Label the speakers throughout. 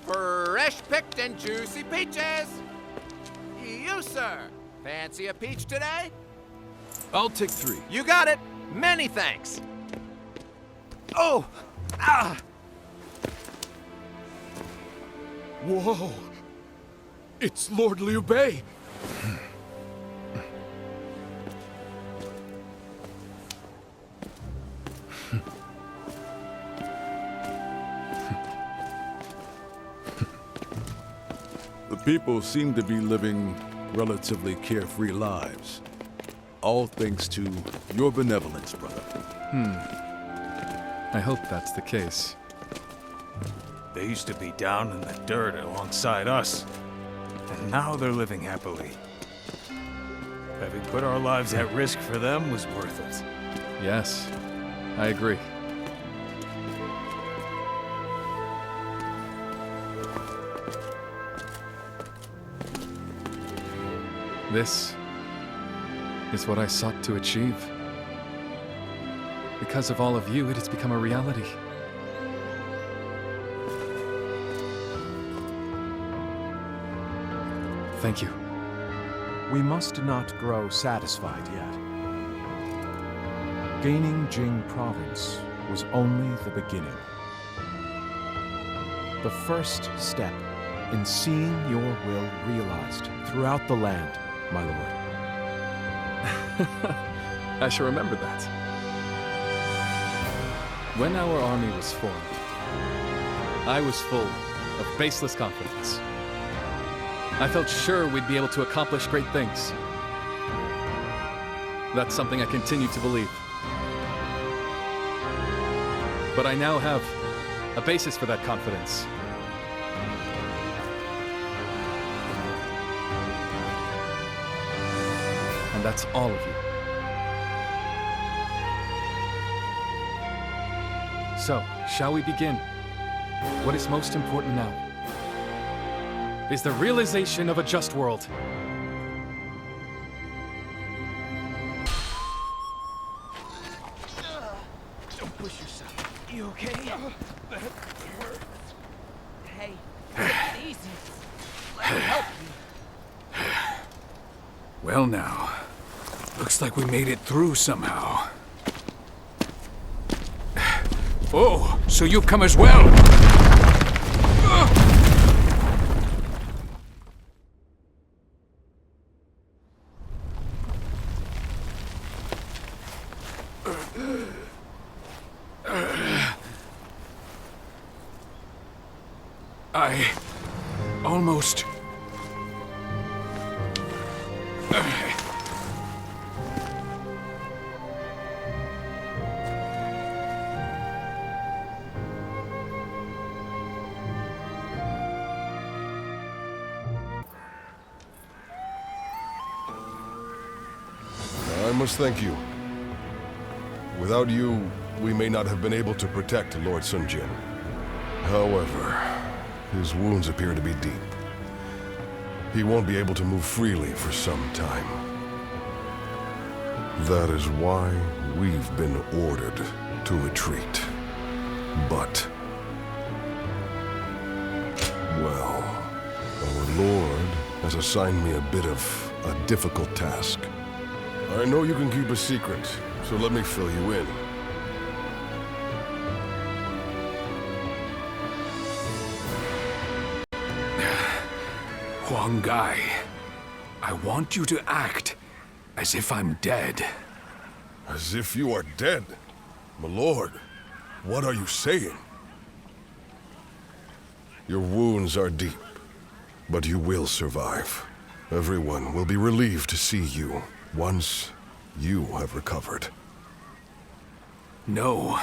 Speaker 1: fresh picked and juicy peaches. You, sir, fancy a peach today?
Speaker 2: I'll take 3.
Speaker 1: You got it. Many thanks. Oh! Ah!
Speaker 2: Whoa! It's Lord Liu Bei! The people seem to be living relatively carefree lives. All thanks to your benevolence, brother.
Speaker 3: I hope that's the case.
Speaker 4: They used to be down in the dirt alongside us, and now they're living happily. Having put our lives at risk for them was worth it.
Speaker 3: Yes, I agree. This is what I sought to achieve. Because of all of you, it has become a reality. Thank you.
Speaker 5: We must not grow satisfied yet. Gaining Jing province was only the beginning. The first step in seeing your will realized throughout the land, my lord.
Speaker 3: I shall remember that. When our army was formed, I was full of baseless confidence. I felt sure we'd be able to accomplish great things. That's something I continue to believe. But I now have a basis for that confidence. And that's all of you. So, shall we begin? What is most important now is the realization of a just world.
Speaker 1: Don't push yourself. You okay? That hurts. Hey, easy. Let me help you.
Speaker 2: Well now, looks like we made it through somehow. Oh, so you've come as well! I almost...
Speaker 6: I must thank you. Without you, we may not have been able to protect Lord Sun Jian. However, his wounds appear to be deep. He won't be able to move freely for some time. That is why we've been ordered to retreat. But, well, our Lord has assigned me a bit of a difficult task. I know you can keep a secret, so let me fill you in.
Speaker 2: Huang Gai, I want you to act as if I'm dead.
Speaker 6: As if you are dead? My lord, what are you saying? Your wounds are deep, but you will survive. Everyone will be relieved to see you once you have recovered.
Speaker 2: No,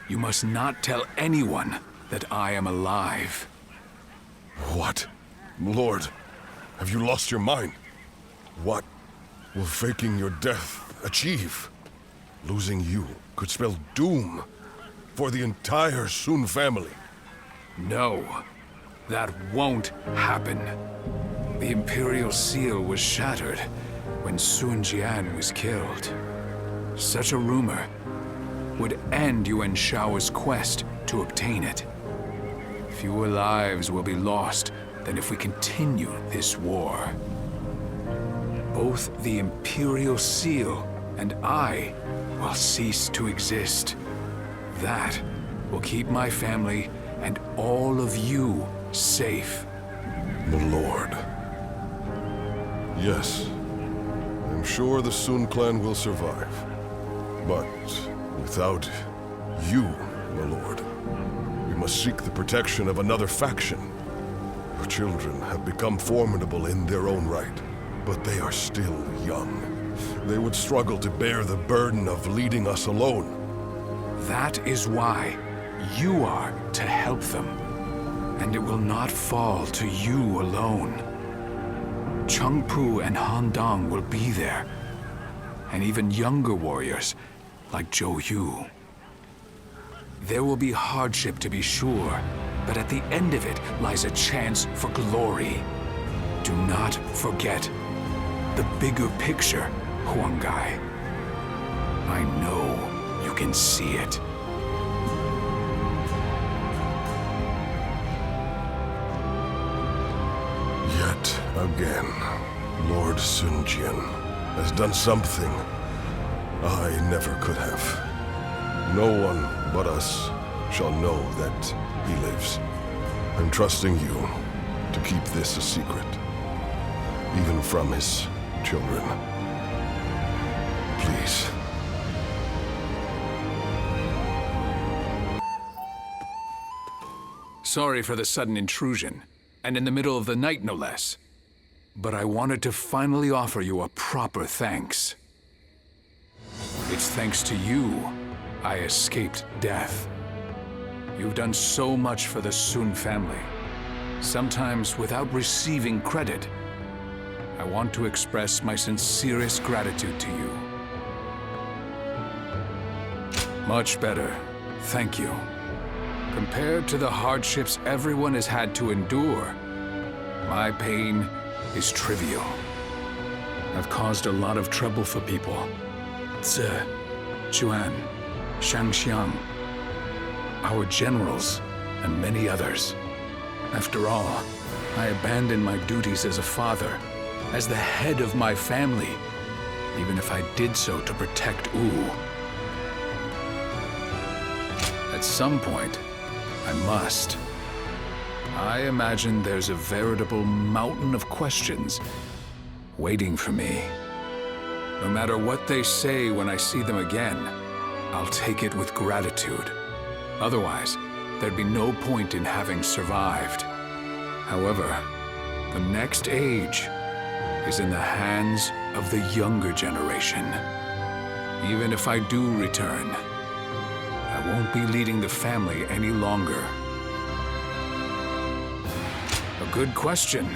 Speaker 2: you must not tell anyone that I am alive.
Speaker 6: What? Lord, have you lost your mind? What will faking your death achieve? Losing you could spell doom for the entire Sun family.
Speaker 2: No, that won't happen. The Imperial Seal was shattered when Sun Jian was killed. Such a rumor would end Yuan Shao's quest to obtain it. fewer lives will be lost than if we continue this war. Both the Imperial Seal and I will cease to exist. That will keep my family and all of you safe.
Speaker 6: My lord. Yes, I'm sure the Sun clan will survive. But without you, my lord, we must seek the protection of another faction. Your children have become formidable in their own right, but they are still young. They would struggle to bear the burden of leading us alone.
Speaker 2: That is why you are to help them. And it will not fall to you alone. Chengpu and Han Dang will be there. And even younger warriors, like Zhou Yu. There will be hardship to be sure, but at the end of it lies a chance for glory. Do not forget the bigger picture, Huang Gai. I know you can see it.
Speaker 6: Yet again, Lord Sun Jian has done something I never could have. No one but us shall know that he lives. I'm trusting you to keep this a secret, even from his children. Please.
Speaker 2: Sorry for the sudden intrusion, and in the middle of the night, no less. But I wanted to finally offer you a proper thanks. It's thanks to you I escaped death. You've done so much for the Sun family, sometimes without receiving credit. I want to express my sincerest gratitude to you. Much better, thank you. Compared to the hardships everyone has had to endure, my pain is trivial. I've caused a lot of trouble for people. Zi, Jian, Shangxiang, our generals, and many others. After all, I abandoned my duties as a father, as the head of my family, even if I did so to protect Wu. At some point, I must. I imagine there's a veritable mountain of questions waiting for me. No matter what they say when I see them again, I'll take it with gratitude. Otherwise, there'd be no point in having survived. However, the next age is in the hands of the younger generation. Even if I do return, I won't be leading the family any longer. A good question.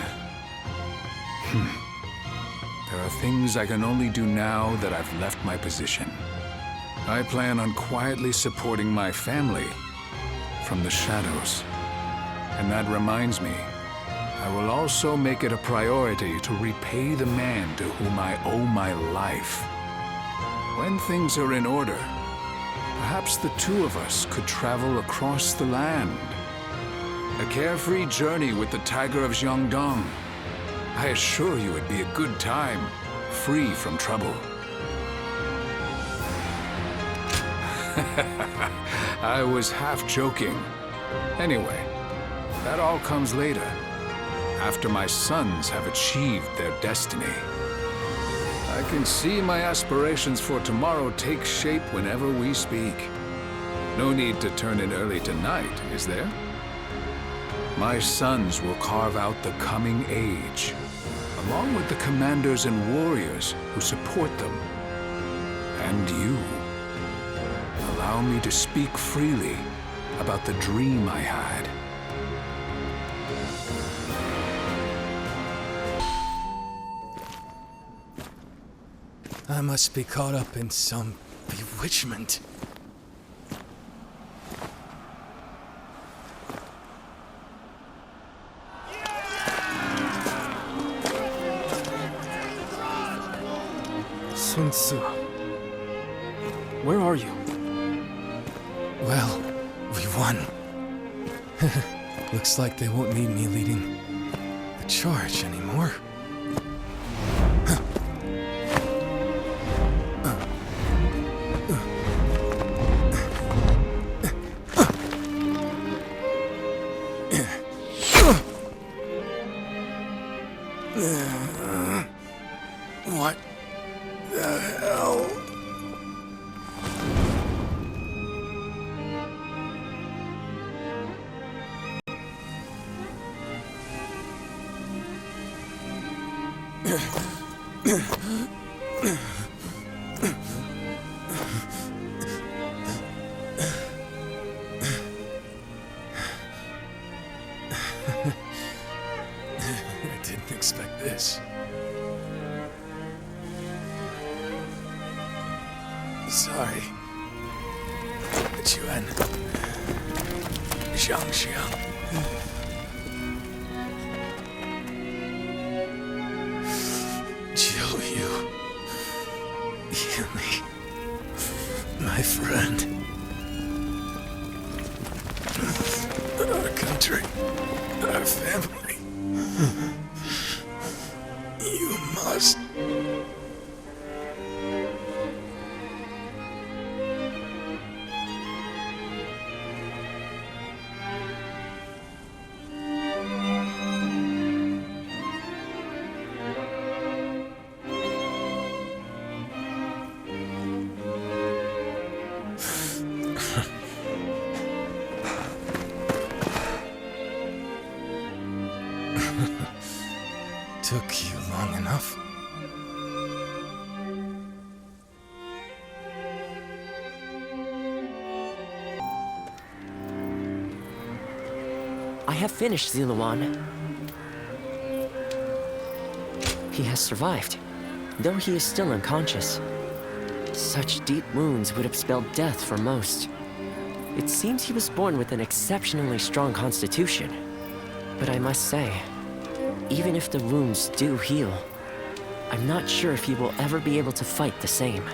Speaker 2: There are things I can only do now that I've left my position. I plan on quietly supporting my family from the shadows. And that reminds me, I will also make it a priority to repay the man to whom I owe my life. When things are in order, perhaps the two of us could travel across the land. A carefree journey with the Tiger of Jiangdong. I assure you it'd be a good time, free from trouble. I was half joking. Anyway, that all comes later, after my sons have achieved their destiny. I can see my aspirations for tomorrow take shape whenever we speak. No need to turn in early tonight, is there? My sons will carve out the coming age, along with the commanders and warriors who support them. And you. Allow me to speak freely about the dream I had.
Speaker 7: I must be caught up in some bewitchment. Sun Tzu, where are you? Well, we won. Looks like they won't need me leading the charge anymore. What the hell? I didn't expect this. Sorry. Jian. Xiang. You. Heal me. My friend. Our country. Our family. You must. Took you long enough.
Speaker 8: I have finished Ziluan. He has survived, though he is still unconscious. Such deep wounds would have spelled death for most. It seems he was born with an exceptionally strong constitution. But I must say, even if the wounds do heal, I'm not sure if he will ever be able to fight the same.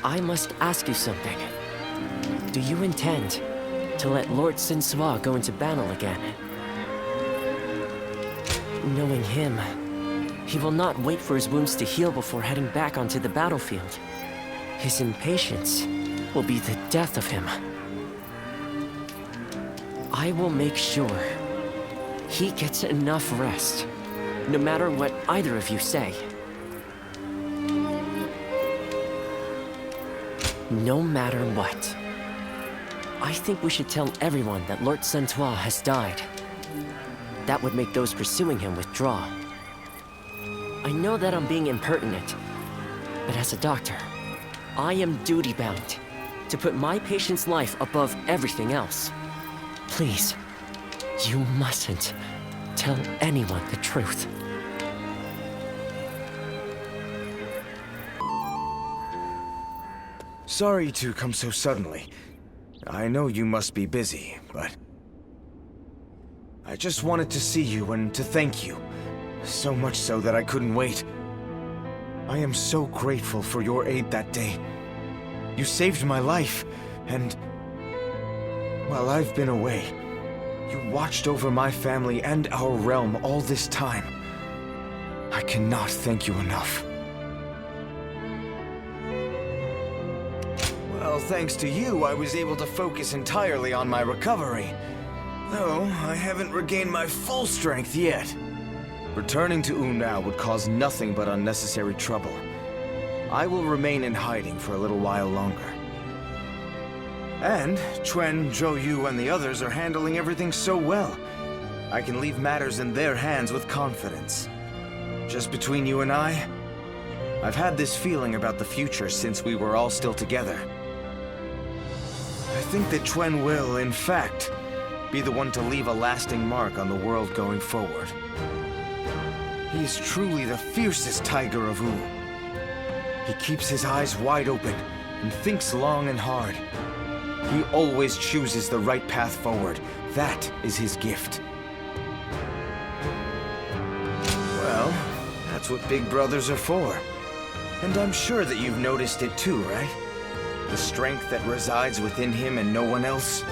Speaker 8: I must ask you something. Do you intend to let Lord Sinsuo go into battle again? Knowing him, he will not wait for his wounds to heal before heading back onto the battlefield. His impatience will be the death of him. I will make sure he gets enough rest, no matter what either of you say. No matter what. I think we should tell everyone that Lord Sinsuo has died. That would make those pursuing him withdraw. I know that I'm being impertinent, but as a doctor, I am duty-bound to put my patient's life above everything else. Please, you mustn't tell anyone the truth.
Speaker 9: Sorry to come so suddenly. I know you must be busy, but I just wanted to see you and to thank you. So much so that I couldn't wait. I am so grateful for your aid that day. You saved my life, and while I've been away, you watched over my family and our realm all this time. I cannot thank you enough. Well, thanks to you, I was able to focus entirely on my recovery. Though, I haven't regained my full strength yet. Returning to Unao would cause nothing but unnecessary trouble. I will remain in hiding for a little while longer. And Chuen, Zhou Yu, and the others are handling everything so well. I can leave matters in their hands with confidence. Just between you and I've had this feeling about the future since we were all still together. I think that Chuen will, in fact, be the one to leave a lasting mark on the world going forward. He is truly the fiercest tiger of Wu. He keeps his eyes wide open and thinks long and hard. He always chooses the right path forward. That is his gift. Well, that's what big brothers are for. And I'm sure that you've noticed it too, right? The strength that resides within him and no one else.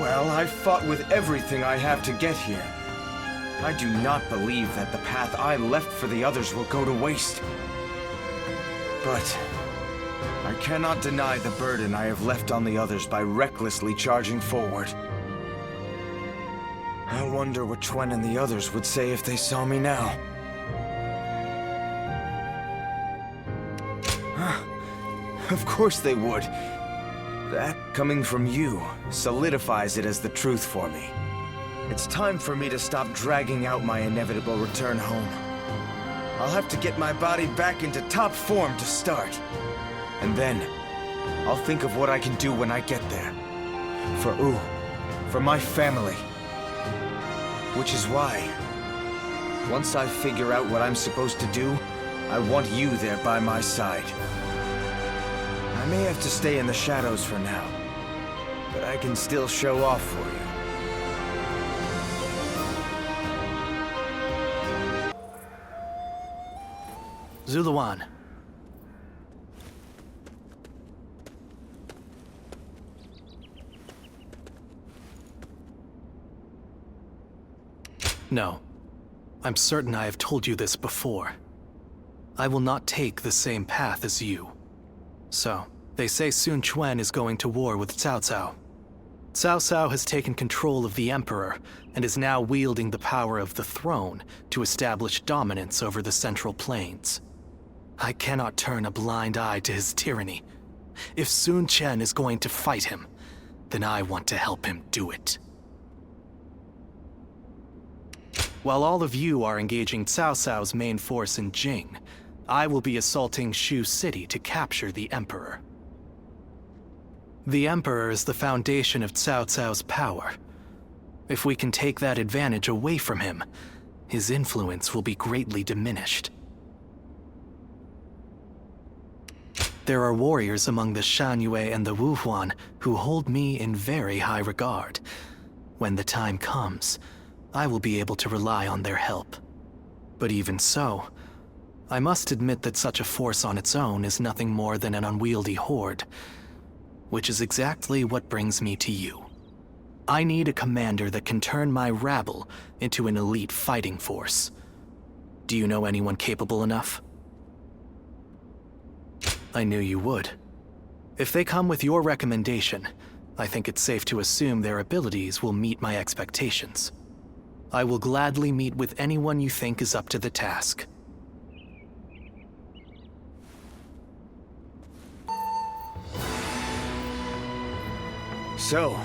Speaker 9: Well, I fought with everything I have to get here. I do not believe that the path I left for the others will go to waste. But I cannot deny the burden I have left on the others by recklessly charging forward. I wonder what Chuan and the others would say if they saw me now. Of course they would. That, coming from you, solidifies it as the truth for me. It's time for me to stop dragging out my inevitable return home. I'll have to get my body back into top form to start. And then, I'll think of what I can do when I get there. For Wu, for my family. Which is why, once I figure out what I'm supposed to do, I want you there by my side. I may have to stay in the shadows for now, but I can still show off for you.
Speaker 10: Zuluan. No. I'm certain I have told you this before. I will not take the same path as you. So, they say Sun Quan is going to war with Cao Cao. Cao Cao has taken control of the Emperor and is now wielding the power of the throne to establish dominance over the Central Plains. I cannot turn a blind eye to his tyranny. If Sun Quan is going to fight him, then I want to help him do it. While all of you are engaging Cao Cao's main force in Jing, I will be assaulting Shu City to capture the Emperor. The Emperor is the foundation of Cao Cao's power. If we can take that advantage away from him, his influence will be greatly diminished. There are warriors among the Shanyue and the Wuhuan who hold me in very high regard. When the time comes, I will be able to rely on their help. But even so, I must admit that such a force on its own is nothing more than an unwieldy horde, which is exactly what brings me to you. I need a commander that can turn my rabble into an elite fighting force. Do you know anyone capable enough? I knew you would. If they come with your recommendation, I think it's safe to assume their abilities will meet my expectations. I will gladly meet with anyone you think is up to the task.
Speaker 9: So,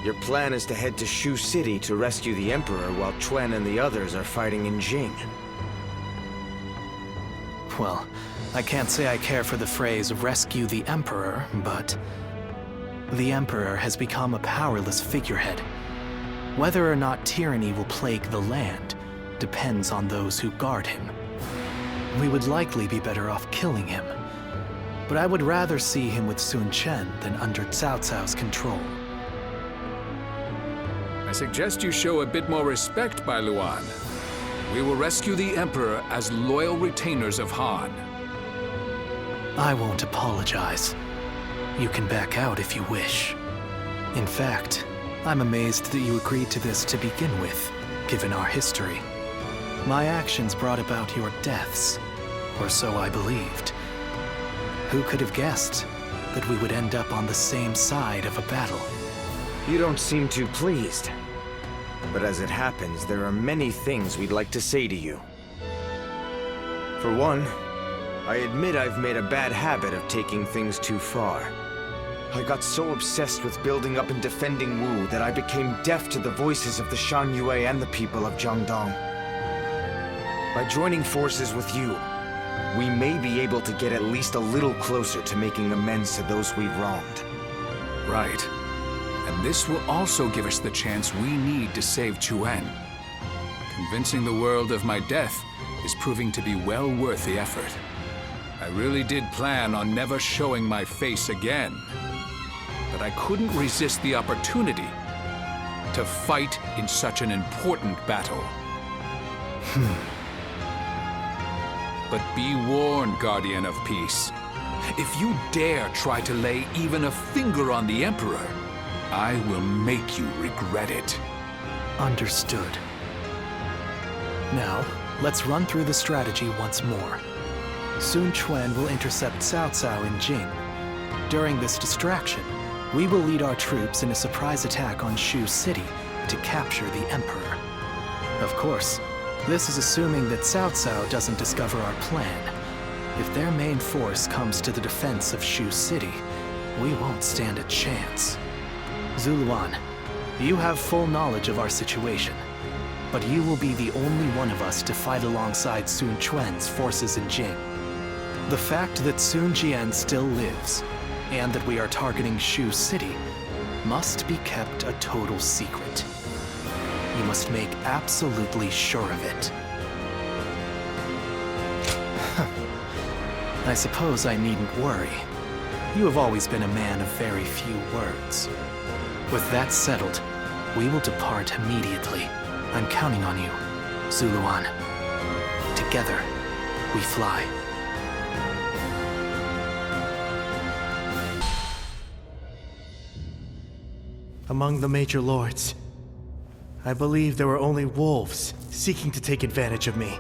Speaker 9: your plan is to head to Shu City to rescue the Emperor while Chuan and the others are fighting in Jing.
Speaker 10: Well, I can't say I care for the phrase rescue the Emperor, but the Emperor has become a powerless figurehead. Whether or not tyranny will plague the land depends on those who guard him. We would likely be better off killing him, but I would rather see him with Sun Quan than under Cao Cao's control.
Speaker 2: I suggest you show a bit more respect, Bai Luan. We will rescue the Emperor as loyal retainers of Han.
Speaker 10: I won't apologize. You can back out if you wish. In fact, I'm amazed that you agreed to this to begin with, given our history. My actions brought about your deaths, or so I believed. Who could have guessed that we would end up on the same side of a battle?
Speaker 9: You don't seem too pleased. But as it happens, there are many things we'd like to say to you. For one, I admit I've made a bad habit of taking things too far. I got so obsessed with building up and defending Wu that I became deaf to the voices of the Shanyue and the people of Jiangdong. By joining forces with you, we may be able to get at least a little closer to making amends to those we've wronged.
Speaker 2: Right. And this will also give us the chance we need to save Chuan. Convincing the world of my death is proving to be well worth the effort. I really did plan on never showing my face again. But I couldn't resist the opportunity to fight in such an important battle. But be warned, Guardian of Peace. If you dare try to lay even a finger on the Emperor, I will make you regret it.
Speaker 10: Understood. Now, let's run through the strategy once more. Sun Quan will intercept Cao Cao in Jing. During this distraction, we will lead our troops in a surprise attack on Shu City to capture the Emperor. Of course, this is assuming that Cao Cao doesn't discover our plan. If their main force comes to the defense of Shu City, we won't stand a chance. Zuluan, you have full knowledge of our situation, but you will be the only one of us to fight alongside Sun Quan's forces in Jing. The fact that Sun Jian still lives, and that we are targeting Shu City, must be kept a total secret. You must make absolutely sure of it. I suppose I needn't worry. You have always been a man of very few words. With that settled, we will depart immediately. I'm counting on you, Zuluan. Together, we fly.
Speaker 11: Among the major lords, I believe there were only wolves seeking to take advantage of me.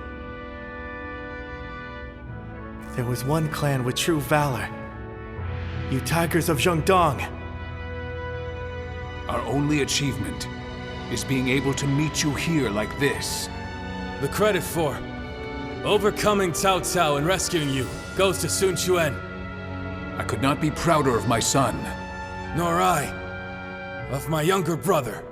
Speaker 11: There was one clan with true valor. You tigers of Zhengdong.
Speaker 2: Our only achievement is being able to meet you here like this.
Speaker 7: The credit for overcoming Cao Cao and rescuing you goes to Sun Quan.
Speaker 2: I could not be prouder of my son.
Speaker 7: Nor I, of my younger brother.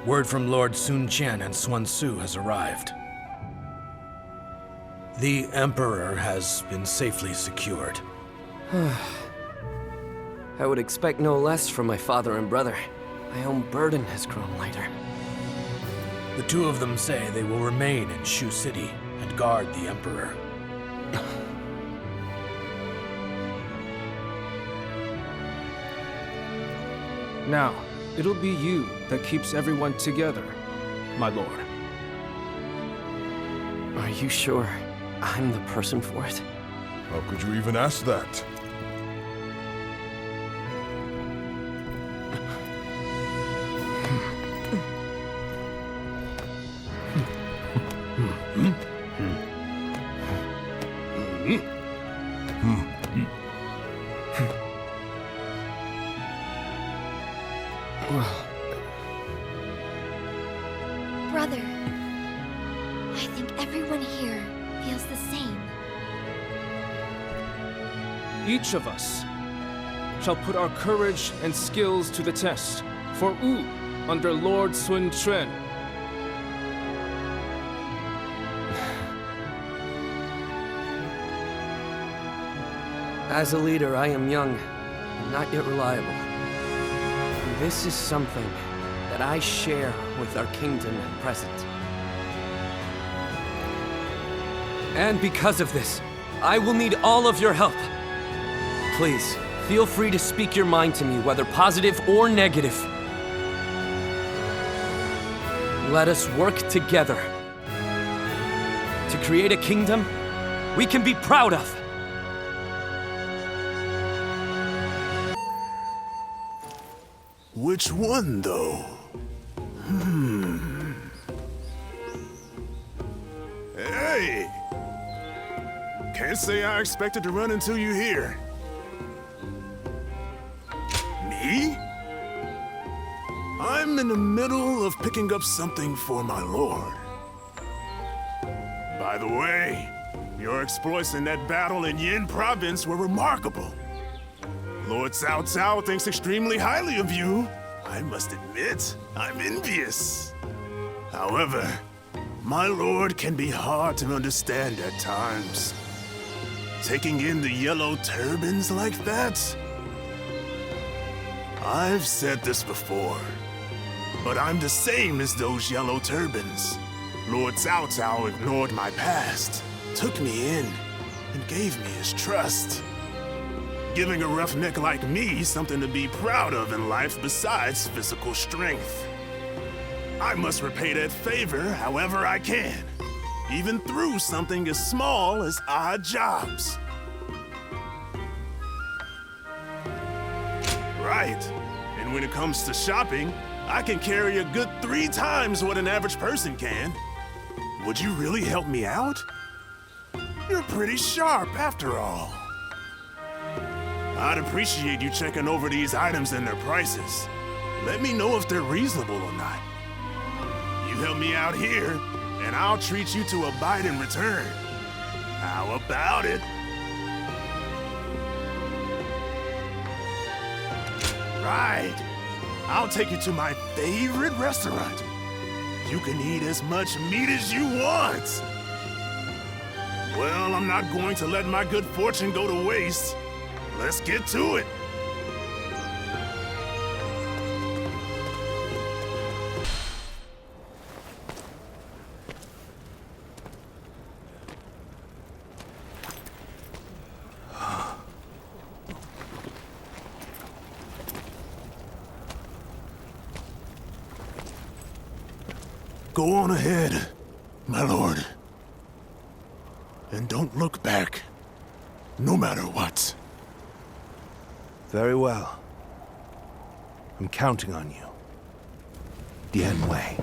Speaker 12: Word from Lord Sun Jian and Sun Tzu has arrived. The Emperor has been safely secured.
Speaker 8: I would expect no less from my father and brother. My own burden has grown lighter.
Speaker 12: The two of them say they will remain in Shu City and guard the Emperor.
Speaker 5: Now, it'll be you that keeps everyone together, my lord.
Speaker 8: Are you sure I'm the person for it?
Speaker 6: How could you even ask that?
Speaker 13: Brother, I think everyone here feels the same.
Speaker 5: Each of us shall put our courage and skills to the test for Wu under Lord Sun Quan.
Speaker 8: As a leader, I am young, and not yet reliable. And this is something that I share with our kingdom at present. And because of this, I will need all of your help. Please, feel free to speak your mind to me, whether positive or negative. Let us work together to create a kingdom we can be proud of.
Speaker 14: Which one, though? Hey! Can't say I expected to run into you here. Me? I'm in the middle of picking up something for my lord. By the way, your exploits in that battle in Yin province were remarkable. Lord Cao Cao thinks extremely highly of you. I must admit, I'm envious. However, my lord can be hard to understand at times. Taking in the yellow turbans like that? I've said this before, but I'm the same as those yellow turbans. Lord Cao Cao ignored my past, took me in, and gave me his trust. Giving a roughneck like me something to be proud of in life besides physical strength. I must repay that favor however I can, even through something as small as odd jobs. Right. And when it comes to shopping, I can carry a good 3 times what an average person can. Would you really help me out? You're pretty sharp after all. I'd appreciate you checking over these items and their prices. Let me know if they're reasonable or not. You help me out here, and I'll treat you to a bite in return. How about it? Right. I'll take you to my favorite restaurant. You can eat as much meat as you want. Well, I'm not going to let my good fortune go to waste. Let's get to it. Go on ahead, my lord. And don't look back, no matter what.
Speaker 9: Very well. I'm counting on you. Dian Wei.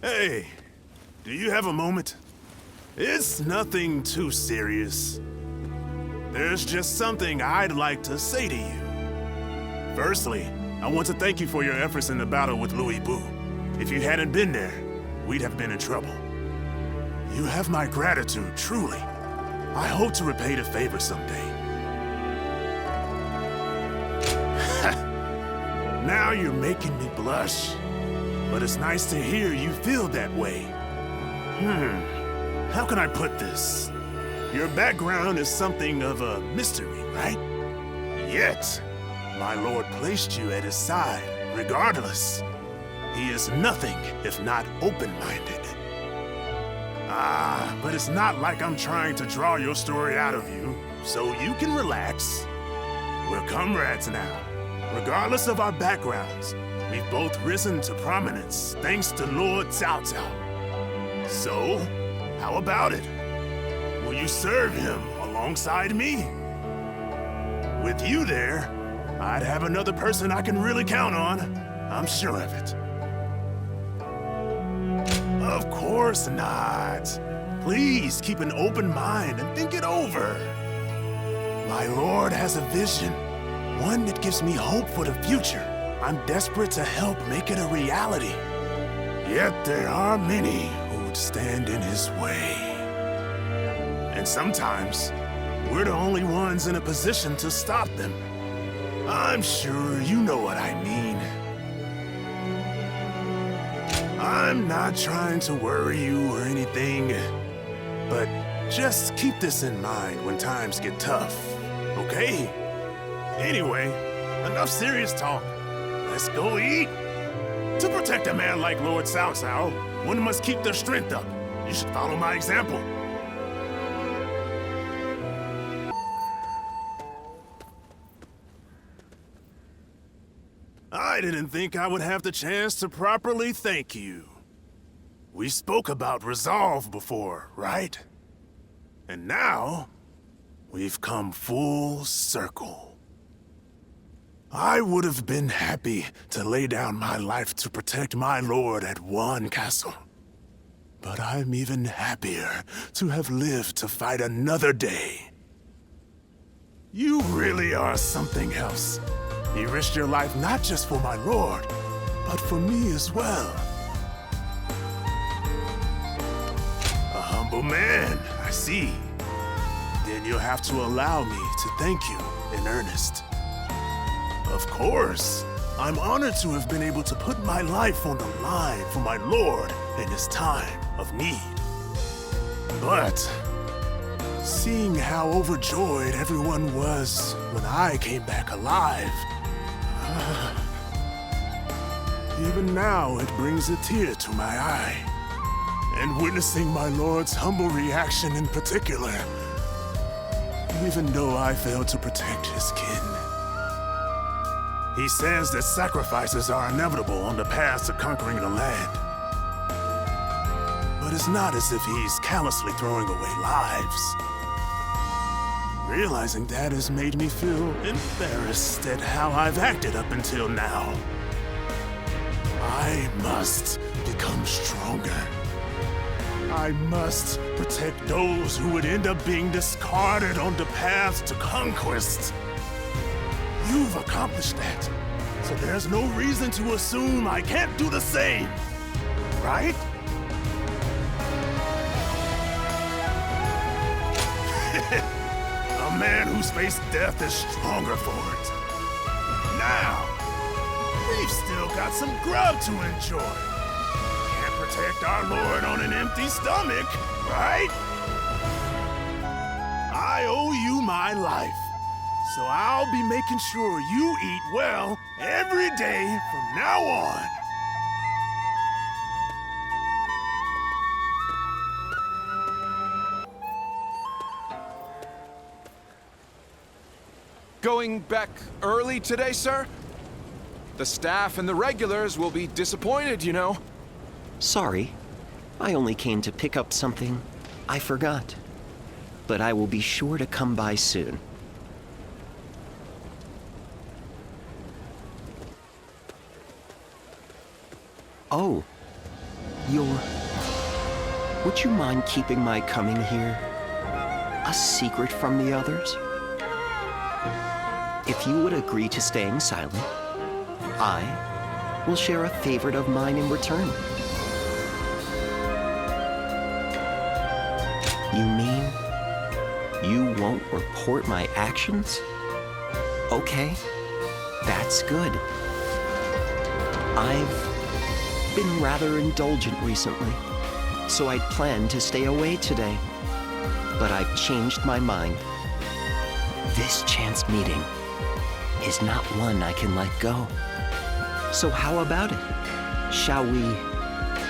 Speaker 14: Hey, do you have a moment? It's nothing too serious. There's just something I'd like to say to you. Firstly, I want to thank you for your efforts in the battle with Louis Bu. If you hadn't been there, we'd have been in trouble. You have my gratitude, truly. I hope to repay the favor someday. Now you're making me blush. But it's nice to hear you feel that way. How can I put this? Your background is something of a mystery, right? Yet, my lord placed you at his side, regardless. He is nothing if not open-minded. But it's not like I'm trying to draw your story out of you, so you can relax. We're comrades now, regardless of our backgrounds. We've both risen to prominence thanks to Lord Cao Cao. So, how about it? Will you serve him alongside me? With you there, I'd have another person I can really count on. I'm sure of it. Of course not. Please keep an open mind and think it over. My lord has a vision, one that gives me hope for the future. I'm desperate to help make it a reality. Yet there are many who would stand in his way. And sometimes, we're the only ones in a position to stop them. I'm sure you know what I mean. I'm not trying to worry you or anything, but just keep this in mind when times get tough, okay? Anyway, enough serious talk. Let's go eat. To protect a man like Lord Cao Cao, One must keep their strength up. You should follow my example. I didn't think I would have the chance to properly thank you. We spoke about resolve before, right? And now, we've come full circle. I would have been happy to lay down my life to protect my lord at one castle. But I'm even happier to have lived to fight another day. You really are something else. You risked your life not just for my lord, but for me as well. A humble man, I see. Then you'll have to allow me to thank you in earnest. Of course, I'm honored to have been able to put my life on the line for my lord in his time of need. But seeing how overjoyed everyone was when I came back alive, even now it brings a tear to my eye. And witnessing my lord's humble reaction in particular, even though I failed to protect his kin. He says that sacrifices are inevitable on the path to conquering the land. But it's not as if he's callously throwing away lives. Realizing that has made me feel embarrassed at how I've acted up until now. I must become stronger. I must protect those who would end up being discarded on the path to conquest. You've accomplished that, so there's no reason to assume I can't do the same, right? A man who's faced death is stronger for it. Now, we've still got some grub to enjoy. Can't protect our lord on an empty stomach, right? I owe you my life, so I'll be making sure you eat well every day from now on.
Speaker 2: Going back early today, sir? The staff and the regulars will be disappointed, you know.
Speaker 8: Sorry. I only came to pick up something I forgot. But I will be sure to come by soon. Oh. Would you mind keeping my coming here a secret from the others? If you would agree to staying silent, I will share a favorite of mine in return. You mean you won't report my actions? Okay, that's good. I've been rather indulgent recently, so I'd planned to stay away today. But I've changed my mind. This chance meeting is not one I can let go. So how about it? Shall we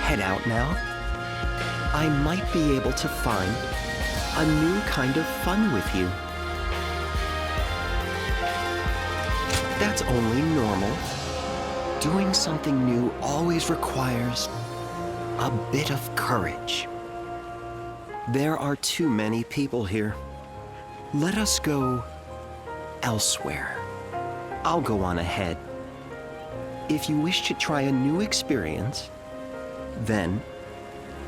Speaker 8: head out now? I might be able to find a new kind of fun with you. That's only normal. Doing something new always requires a bit of courage. There are too many people here. Let us go elsewhere. I'll go on ahead. If you wish to try a new experience, then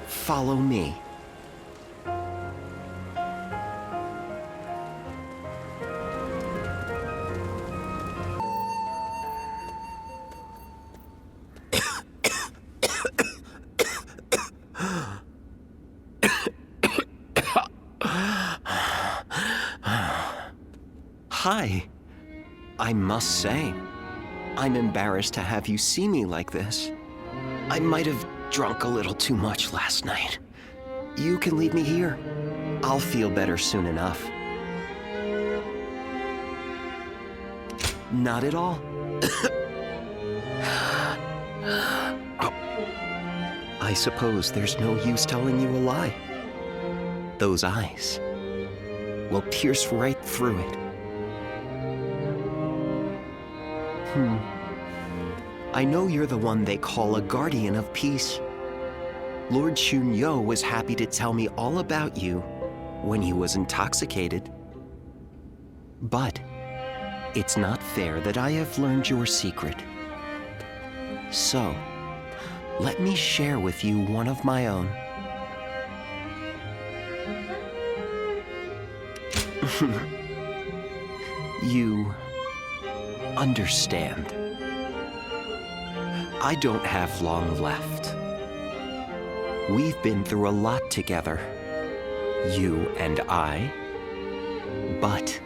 Speaker 8: follow me. Hi. I must say, I'm embarrassed to have you see me like this. I might have drunk a little too much last night. You can leave me here. I'll feel better soon enough. Not at all. I
Speaker 15: I suppose there's no use telling you a lie. Those eyes will pierce right through it. I know you're the one they call a guardian of peace. Lord Shunyo was happy to tell me all about you when he was intoxicated. But it's not fair that I have learned your secret. So, let me share with you one of my own. You understand. I don't have long left. We've been through a lot together, you and I. But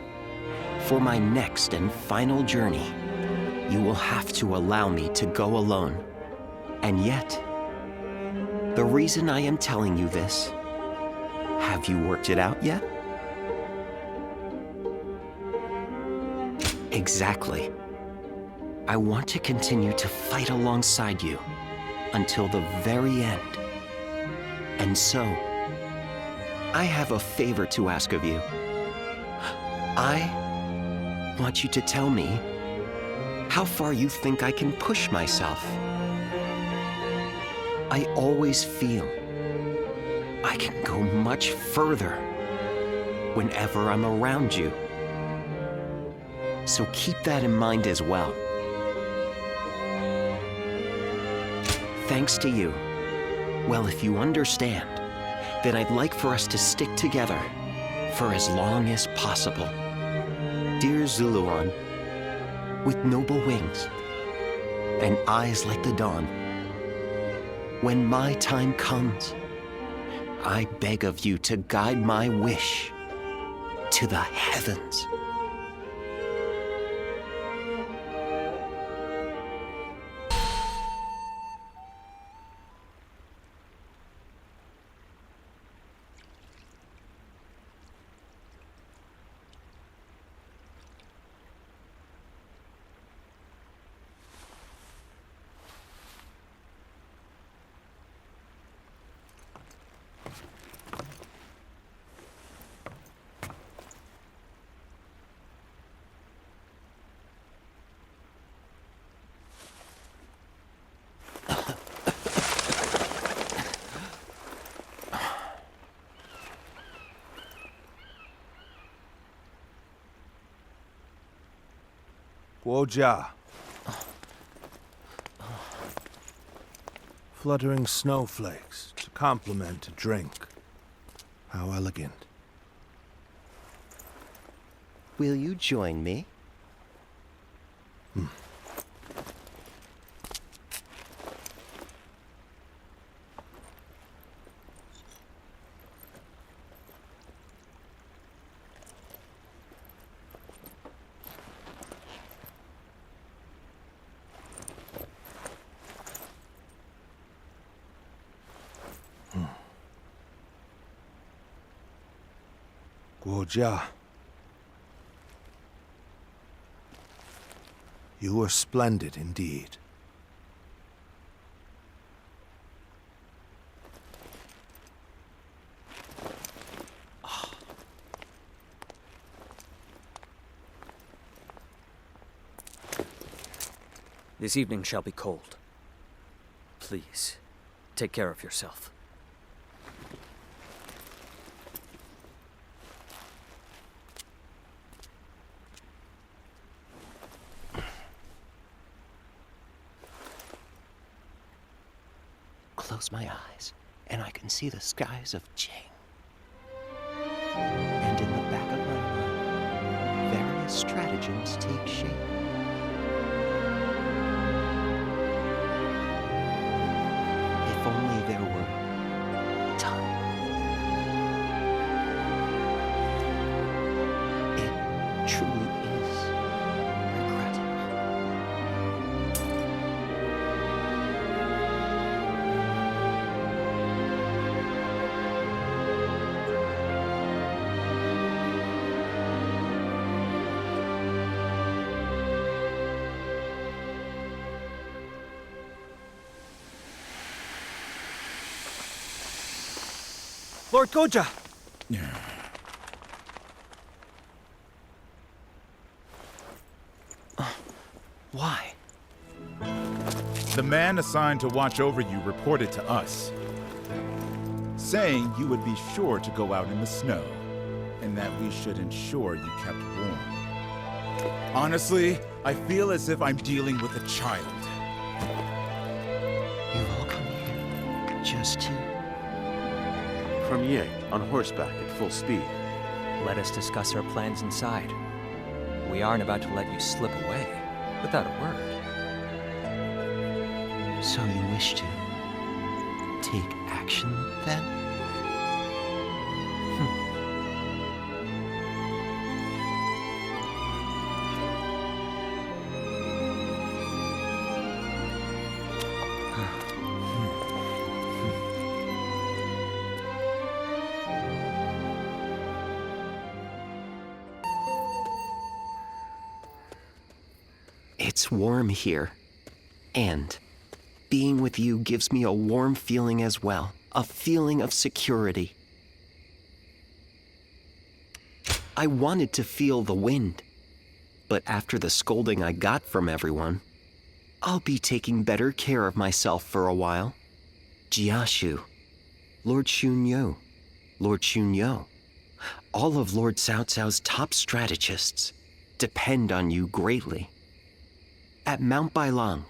Speaker 15: for my next and final journey, you will have to allow me to go alone. And yet, the reason I am telling you this, have you worked it out yet? Exactly. I want to continue to fight alongside you until the very end. And so, I have a favor to ask of you. I want you to tell me how far you think I can push myself. I always feel I can go much further whenever I'm around you. So keep that in mind as well. Thanks to you. Well, if you understand, then I'd like for us to stick together for as long as possible. Dear Zuluan, with noble wings and eyes like the dawn, when my time comes, I beg of you to guide my wish to the heavens.
Speaker 11: Guo Jia. Fluttering snowflakes to complement a drink. How elegant.
Speaker 15: Will you join me?
Speaker 11: Guo Jia. You are splendid indeed.
Speaker 16: This evening shall be cold. Please, take care of yourself.
Speaker 15: Close my eyes, and I can see the skies of Jian. And in the back of my mind, various stratagems take shape. If only there were time. It truly is regrettable.
Speaker 16: Lord Guo Jia!
Speaker 8: Why?
Speaker 17: The man assigned to watch over you reported to us, saying you would be sure to go out in the snow, and that we should ensure you kept warm. Honestly, I feel as if I'm dealing with a child.
Speaker 15: You've all come here just to...
Speaker 18: From Ye, on horseback at full speed.
Speaker 16: Let us discuss our plans inside. We aren't about to let you slip away without a word.
Speaker 15: So you wish to take action, then? It's warm here, and being with you gives me a warm feeling as well, a feeling of security. I wanted to feel the wind, but after the scolding I got from everyone, I'll be taking better care of myself for a while. Jiashu, Lord Shunyo, Lord Shunyo, all of Lord Cao Cao's top strategists depend on you greatly. At Mount Bailang,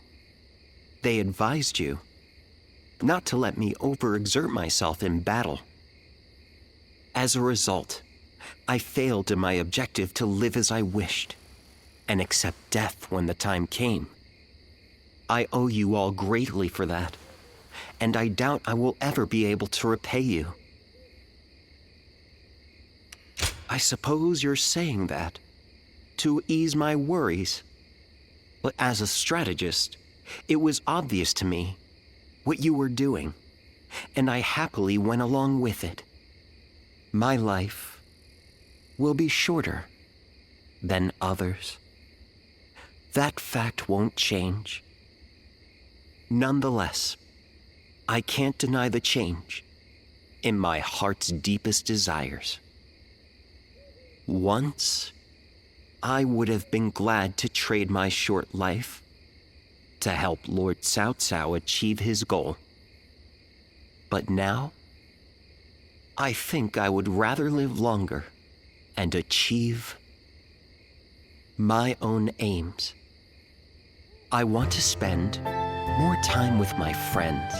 Speaker 15: they advised you not to let me overexert myself in battle. As a result, I failed in my objective to live as I wished and accept death when the time came. I owe you all greatly for that, and I doubt I will ever be able to repay you. I suppose you're saying that to ease my worries. But as a strategist, it was obvious to me what you were doing, and I happily went along with it. My life will be shorter than others. That fact won't change. Nonetheless, I can't deny the change in my heart's deepest desires. Once, I would have been glad to trade my short life to help Lord Cao Cao achieve his goal. But now, I think I would rather live longer and achieve my own aims. I want to spend more time with my friends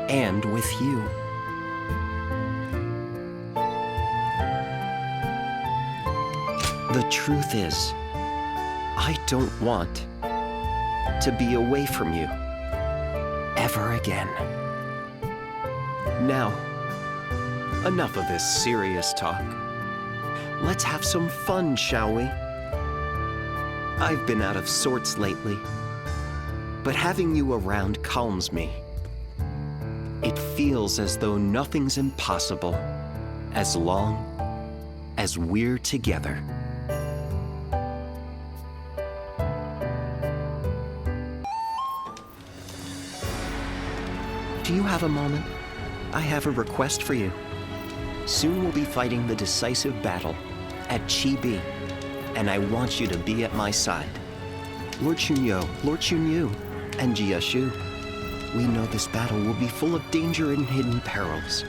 Speaker 15: and with you. The truth is, I don't want to be away from you ever again. Now, enough of this serious talk. Let's have some fun, shall we? I've been out of sorts lately, but having you around calms me. It feels as though nothing's impossible as long as we're together. Do you have a moment? I have a request for you. Soon we'll be fighting the decisive battle at Chibi, and I want you to be at my side. Lord Shunyo, Lord Shunyu, and Jiashu, we know this battle will be full of danger and hidden perils.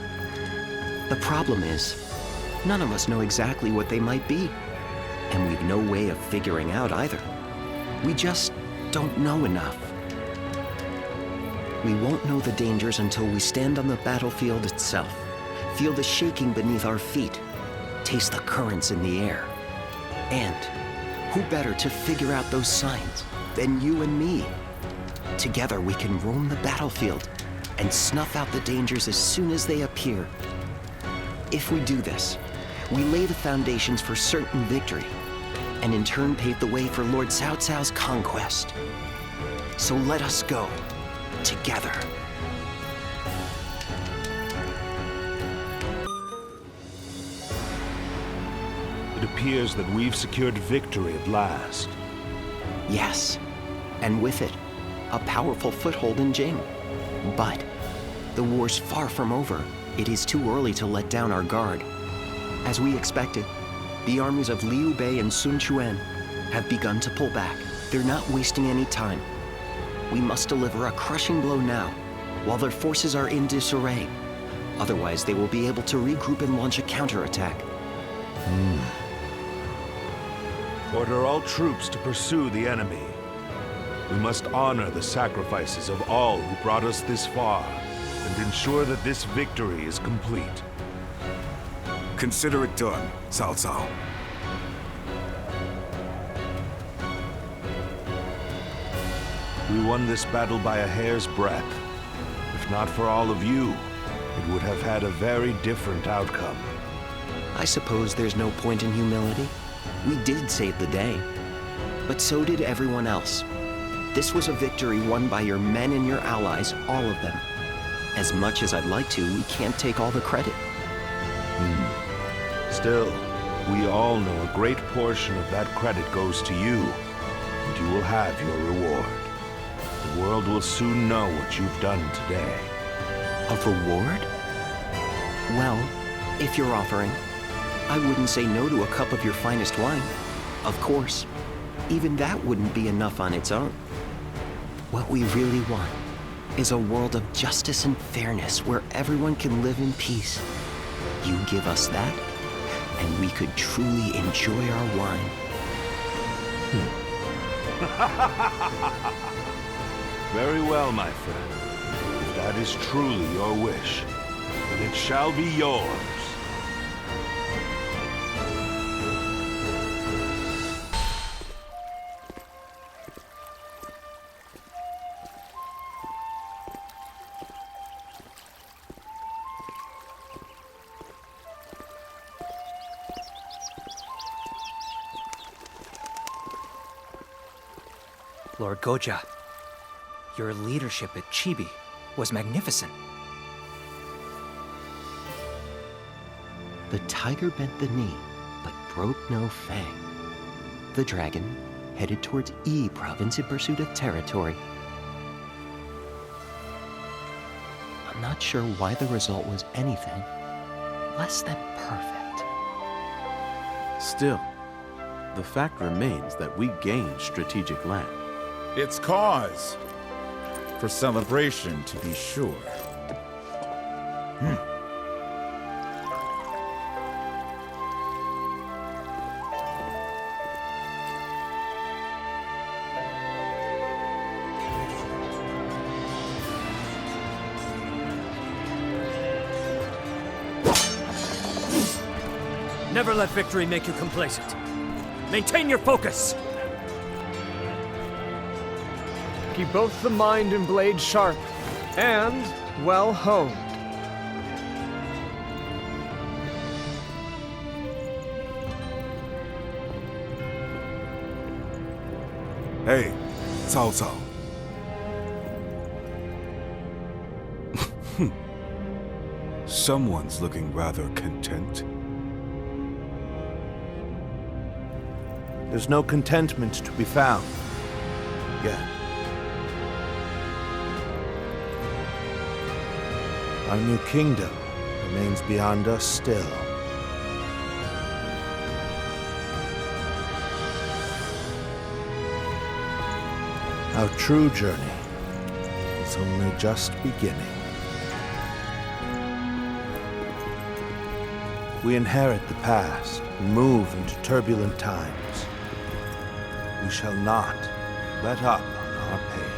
Speaker 15: The problem is, none of us know exactly what they might be, and we've no way of figuring out either. We just don't know enough. We won't know the dangers until we stand on the battlefield itself, feel the shaking beneath our feet, taste the currents in the air. And who better to figure out those signs than you and me? Together we can roam the battlefield and snuff out the dangers as soon as they appear. If we do this, we lay the foundations for certain victory, and in turn pave the way for Lord Cao Cao's conquest. So let us go. Together.
Speaker 19: It appears that we've secured victory at last.
Speaker 15: Yes, and with it, a powerful foothold in Jing. But the war's far from over, It is too early to let down our guard. As we expected, the armies of Liu Bei and Sun Quan have begun to pull back. They're not wasting any time. We must deliver a crushing blow now, while their forces are in disarray. Otherwise, they will be able to regroup and launch a counterattack.
Speaker 19: Order all troops to pursue the enemy. We must honor the sacrifices of all who brought us this far, and ensure that this victory is complete.
Speaker 20: Consider it done, Cao Cao.
Speaker 19: We won this battle by a hair's breadth. If not for all of you, it would have had a very different outcome.
Speaker 15: I suppose there's no point in humility. We did save the day, but so did everyone else. This was a victory won by your men and your allies, all of them. As much as I'd like to, we can't take all the credit.
Speaker 19: Still, we all know a great portion of that credit goes to you, and you will have your reward. The world will soon know what you've done today.
Speaker 15: A reward? Well, if you're offering, I wouldn't say no to a cup of your finest wine. Of course, even that wouldn't be enough on its own. What we really want is a world of justice and fairness where everyone can live in peace. You give us that, and we could truly enjoy our wine.
Speaker 19: Very well, my friend. If that is truly your wish, then it shall be yours.
Speaker 16: Lord Guo Jia, your leadership at Chibi was magnificent.
Speaker 15: The tiger bent the knee, but broke no fang. The dragon headed towards Yi province in pursuit of territory. I'm not sure why the result was anything less than perfect.
Speaker 18: Still, the fact remains that we gained strategic land.
Speaker 17: It's cause for celebration, to be sure.
Speaker 5: Never let victory make you complacent. Maintain your focus! Keep both the mind and blade sharp, and well honed.
Speaker 20: Hey, Cao Cao. Someone's looking rather content.
Speaker 11: There's no contentment to be found yet. Our new kingdom remains beyond us still. Our true journey is only just beginning. We inherit the past and move into turbulent times. We shall not let up on our pace.